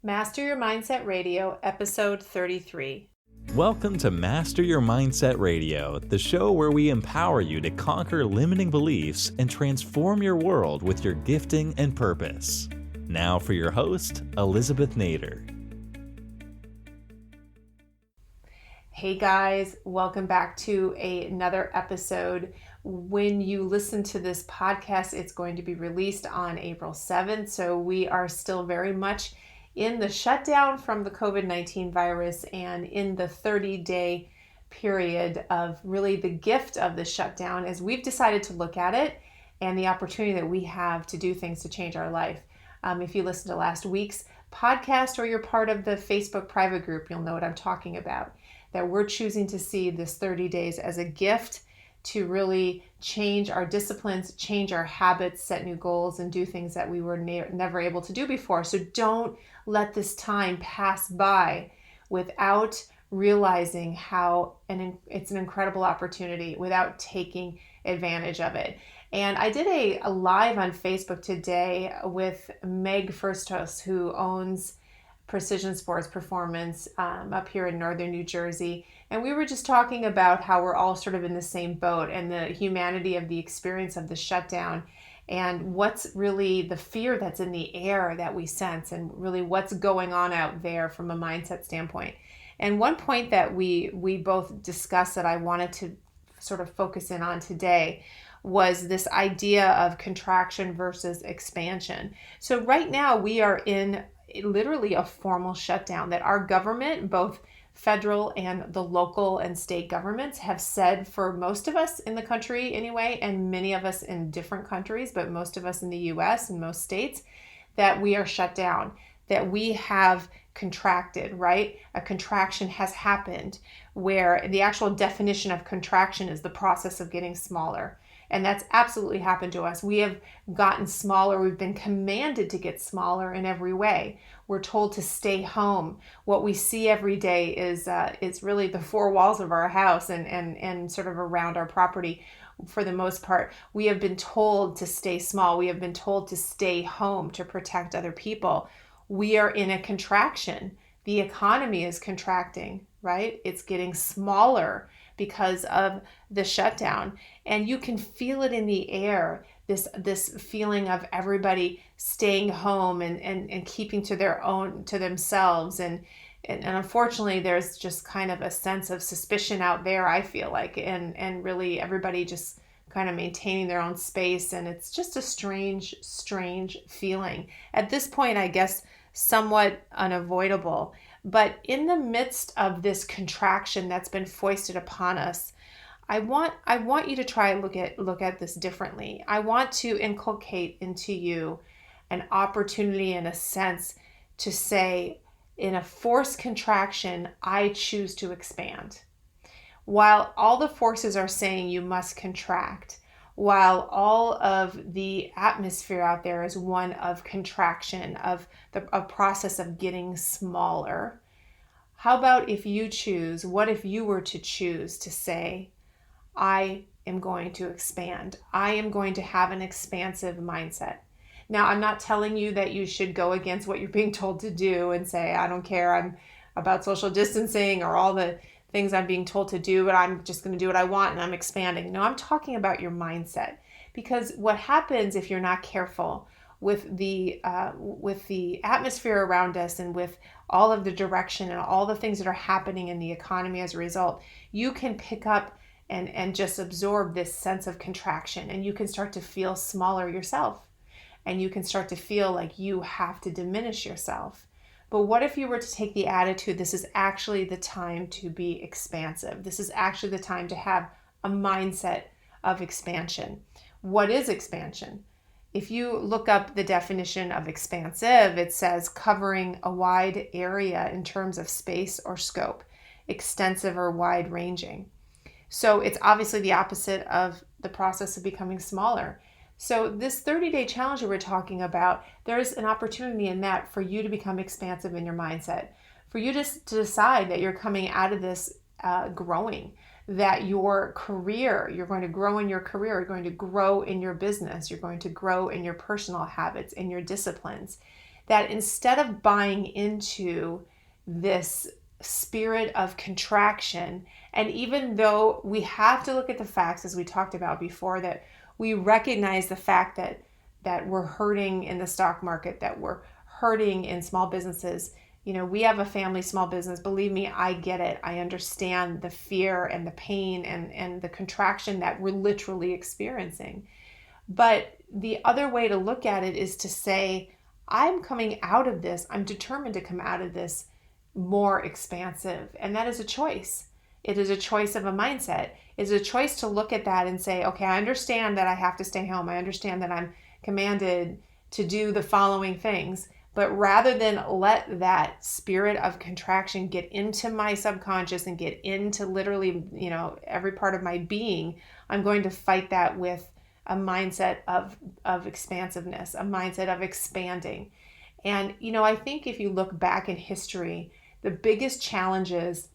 Master Your Mindset Radio, episode 33. Welcome to Master Your Mindset Radio, the show where we empower you to conquer limiting beliefs and transform your world with your gifting and purpose. Now for your host, Elizabeth Nader. Hey guys, welcome back to another episode. When you listen to this podcast, it's going to be released on April 7th, so we are still very much in the shutdown from the COVID-19 virus and in the 30-day period of really the gift of the shutdown as we've decided to look at it and the opportunity that we have to do things to change our life. If you listened to last week's podcast or you're part of the Facebook private group, you'll know what I'm talking about, that we're choosing to see this 30 days as a gift to really change our disciplines, change our habits, set new goals, and do things that we were never able to do before. So don't let this time pass by without realizing how it's an incredible opportunity, without taking advantage of it. And I did a live on Facebook today with Meg Firstos, who owns Precision Sports Performance up here in northern New Jersey. And we were just talking about how we're all sort of in the same boat and the humanity of the experience of the shutdown and what's really the fear that's in the air that we sense and really what's going on out there from a mindset standpoint. And one point that we both discussed that I wanted to sort of focus in on today was this idea of contraction versus expansion. So right now we are in literally a formal shutdown that our government, both federal and the local and state governments, have said for most of us in the country anyway, and many of us in different countries, but most of us in the US and most states, that we are shut down, that we have contracted, right? A contraction has happened, where the actual definition of contraction is the process of getting smaller. And that's absolutely happened to us. We have gotten smaller. We've been commanded to get smaller in every way. We're told to stay home. What we see every day is really the four walls of our house and sort of around our property for the most part. We have been told to stay small. We have been told to stay home to protect other people. We are in a contraction. The economy is contracting, right? It's getting smaller because of the shutdown. And you can feel it in the air, this feeling of everybody staying home and keeping to themselves. And unfortunately, there's just kind of a sense of suspicion out there, I feel like, and really everybody just kind of maintaining their own space. And it's just a strange feeling. At this point, I guess, somewhat unavoidable. But in the midst of this contraction that's been foisted upon us, I want you to try and look at this differently. I want to inculcate into you an opportunity and a sense to say, in a forced contraction, I choose to expand. While all the forces are saying you must contract, while all of the atmosphere out there is one of contraction, of a process of getting smaller, how about if you choose, what if you were to choose to say, I am going to expand. I am going to have an expansive mindset. Now, I'm not telling you that you should go against what you're being told to do and say, I don't care, I'm about social distancing or all the things I'm being told to do, but I'm just going to do what I want and I'm expanding. No, I'm talking about your mindset, because what happens if you're not careful with the atmosphere around us and with all of the direction and all the things that are happening in the economy as a result, you can pick up and just absorb this sense of contraction, and you can start to feel smaller yourself, and you can start to feel like you have to diminish yourself. But what if you were to take the attitude, this is actually the time to be expansive. This is actually the time to have a mindset of expansion. What is expansion? If you look up the definition of expansive, it says covering a wide area in terms of space or scope, extensive or wide-ranging. So it's obviously the opposite of the process of becoming smaller. So this 30-day challenge that we're talking about, there's an opportunity in that for you to become expansive in your mindset, for you to decide that you're coming out of this growing, that your career, you're going to grow in your career, you're going to grow in your business, you're going to grow in your personal habits, in your disciplines, that instead of buying into this spirit of contraction, and even though we have to look at the facts, as we talked about before, that we recognize the fact that we're hurting in the stock market, that we're hurting in small businesses. We have a family small business. Believe me, I get it. I understand the fear and the pain and the contraction that we're literally experiencing. But the other way to look at it is to say, I'm coming out of this. I'm determined to come out of this more expansive. And that is a choice. It is a choice of a mindset. It's a choice to look at that and say, okay, I understand that I have to stay home. I understand that I'm commanded to do the following things. But rather than let that spirit of contraction get into my subconscious and get into literally, every part of my being, I'm going to fight that with a mindset of expansiveness, a mindset of expanding. And, I think if you look back in history, the biggest challenges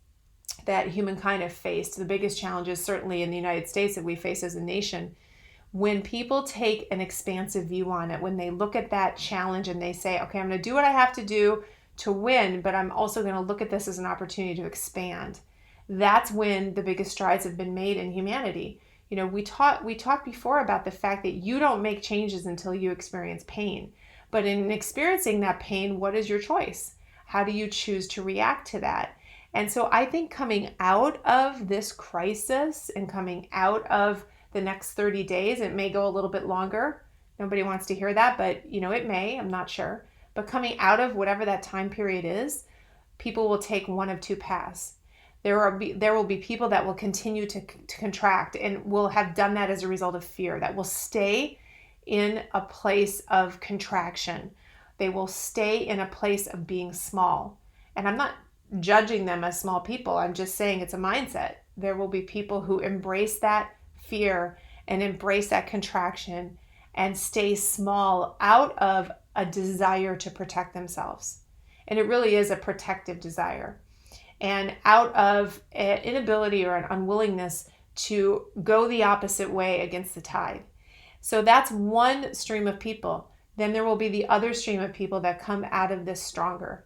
that humankind have faced, the biggest challenges certainly in the United States that we face as a nation, when people take an expansive view on it, when they look at that challenge and they say, okay, I'm going to do what I have to do to win, but I'm also going to look at this as an opportunity to expand. That's when the biggest strides have been made in humanity. We talked before about the fact that you don't make changes until you experience pain. But in experiencing that pain, what is your choice? How do you choose to react to that? And so I think coming out of this crisis and coming out of the next 30 days, it may go a little bit longer. Nobody wants to hear that, but it may, I'm not sure. But coming out of whatever that time period is, people will take one of two paths. There will be people that will continue to contract and will have done that as a result of fear, that will stay in a place of contraction. They will stay in a place of being small. And I'm not judging them as small people. I'm just saying it's a mindset. There will be people who embrace that fear and embrace that contraction and stay small out of a desire to protect themselves. And it really is a protective desire. And out of an inability or an unwillingness to go the opposite way against the tide. So that's one stream of people. Then there will be the other stream of people that come out of this stronger.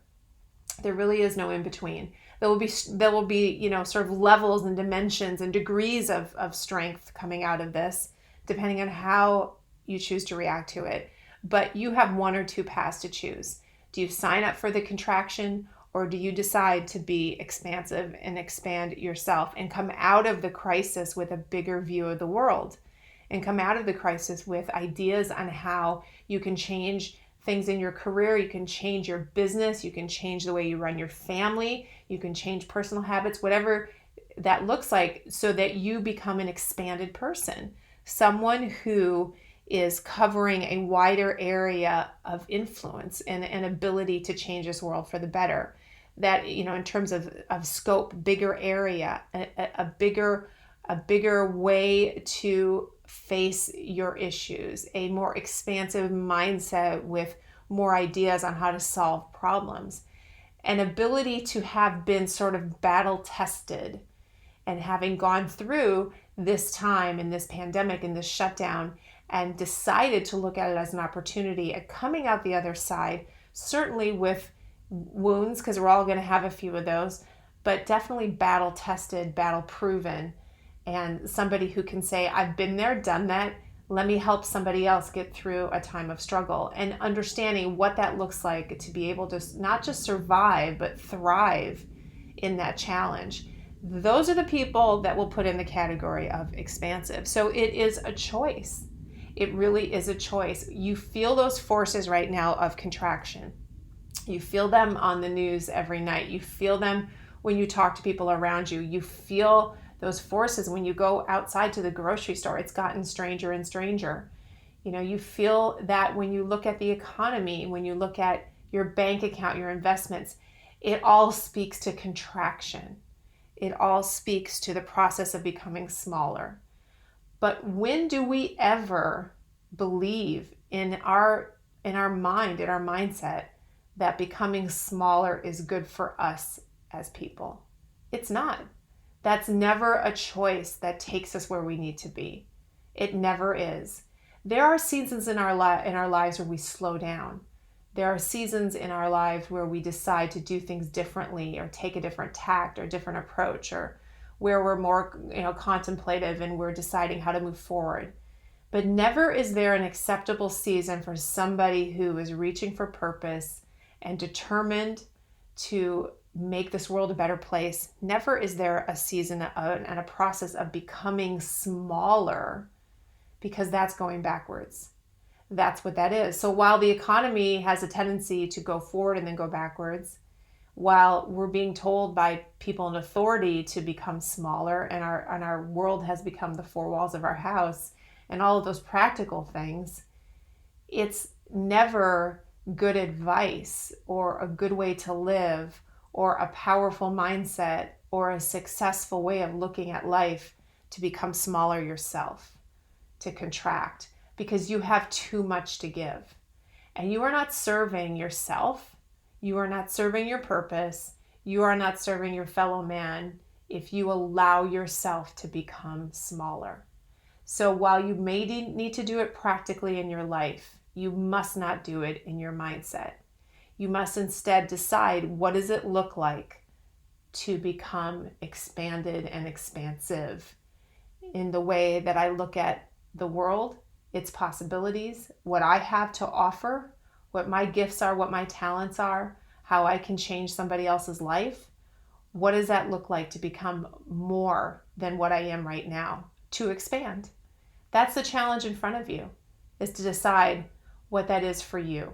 There really is no in between. There will be sort of levels and dimensions and degrees of strength coming out of this, depending on how you choose to react to it. But you have one or two paths to choose. Do you sign up for the contraction, or do you decide to be expansive and expand yourself and come out of the crisis with a bigger view of the world and come out of the crisis with ideas on how you can change things in your career, you can change your business, you can change the way you run your family, you can change personal habits, whatever that looks like, so that you become an expanded person, someone who is covering a wider area of influence and an ability to change this world for the better. That, in terms of scope, bigger area, a bigger way to face your issues, a more expansive mindset with more ideas on how to solve problems, an ability to have been sort of battle tested and having gone through this time and this pandemic and this shutdown and decided to look at it as an opportunity and coming out the other side, certainly with wounds, because we're all going to have a few of those, but definitely battle tested, battle proven, and somebody who can say, I've been there, done that, let me help somebody else get through a time of struggle, and understanding what that looks like to be able to not just survive, but thrive in that challenge. Those are the people that will put in the category of expansive. So it is a choice. It really is a choice. You feel those forces right now of contraction. You feel them on the news every night. You feel them when you talk to people around you. You feel those forces when you go outside to the grocery store. It's gotten stranger and stranger. You feel that when you look at the economy, when you look at your bank account, your investments, it all speaks to contraction. It all speaks to the process of becoming smaller. But when do we ever believe in our mind, in our mindset, that becoming smaller is good for us as people? It's not. That's never a choice that takes us where we need to be. It never is. There are seasons in our lives where we slow down. There are seasons in our lives where we decide to do things differently or take a different tact or different approach, or where we're more, contemplative and we're deciding how to move forward. But never is there an acceptable season for somebody who is reaching for purpose and determined to make this world a better place. Never is there a season and a process of becoming smaller, because that's going backwards. That's what that is. So while the economy has a tendency to go forward and then go backwards, while we're being told by people in authority to become smaller, and our world has become the four walls of our house and all of those practical things, it's never good advice or a good way to live or a powerful mindset or a successful way of looking at life to become smaller yourself, to contract, because you have too much to give. And you are not serving yourself. You are not serving your purpose. You are not serving your fellow man if you allow yourself to become smaller. So while you may need to do it practically in your life, you must not do it in your mindset. You must instead decide, what does it look like to become expanded and expansive in the way that I look at the world, its possibilities, what I have to offer, what my gifts are, what my talents are, how I can change somebody else's life. What does that look like to become more than what I am right now, to expand? That's the challenge in front of you, is to decide what that is for you,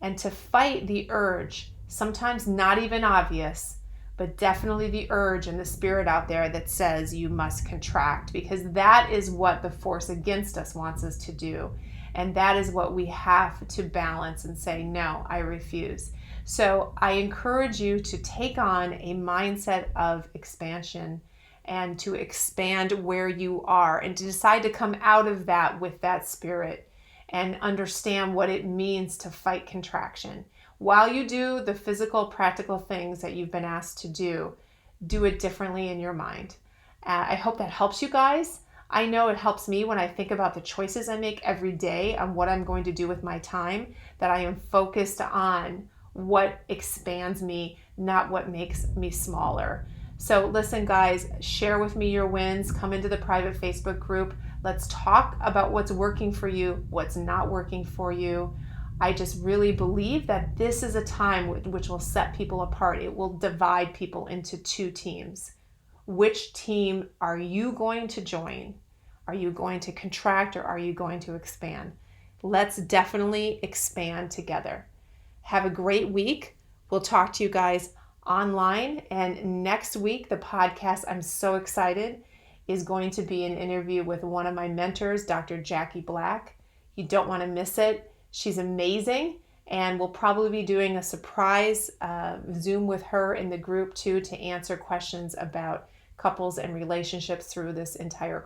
and to fight the urge, sometimes not even obvious, but definitely the urge and the spirit out there that says you must contract, because that is what the force against us wants us to do. And that is what we have to balance and say, no, I refuse. So I encourage you to take on a mindset of expansion and to expand where you are, and to decide to come out of that with that spirit and understand what it means to fight contraction. While you do the physical, practical things that you've been asked to do it differently in your mind. I hope that helps you guys. I know it helps me when I think about the choices I make every day on what I'm going to do with my time, that I am focused on what expands me, not what makes me smaller. So listen, guys, share with me your wins. Come into the private Facebook group. Let's talk about what's working for you, what's not working for you. I just really believe that this is a time which will set people apart. It will divide people into two teams. Which team are you going to join? Are you going to contract, or are you going to expand? Let's definitely expand together. Have a great week. We'll talk to you guys online. And next week, the podcast, I'm so excited, is going to be an interview with one of my mentors, Dr. Jackie Black. You don't want to miss it. She's amazing, and we'll probably be doing a surprise Zoom with her in the group too, to answer questions about couples and relationships through this entire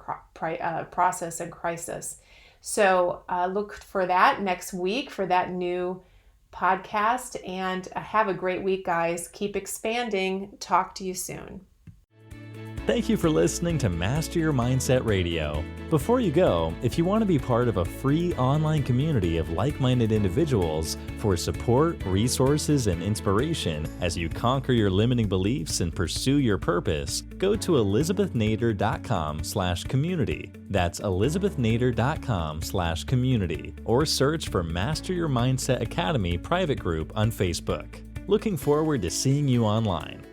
process and crisis. So look for that next week for that new podcast, and have a great week, guys. Keep expanding. Talk to you soon. Thank you for listening to Master Your Mindset Radio. Before you go, if you want to be part of a free online community of like-minded individuals for support, resources, and inspiration as you conquer your limiting beliefs and pursue your purpose, go to elizabethnader.com/community. That's elizabethnader.com/community, or search for Master Your Mindset Academy private group on Facebook. Looking forward to seeing you online.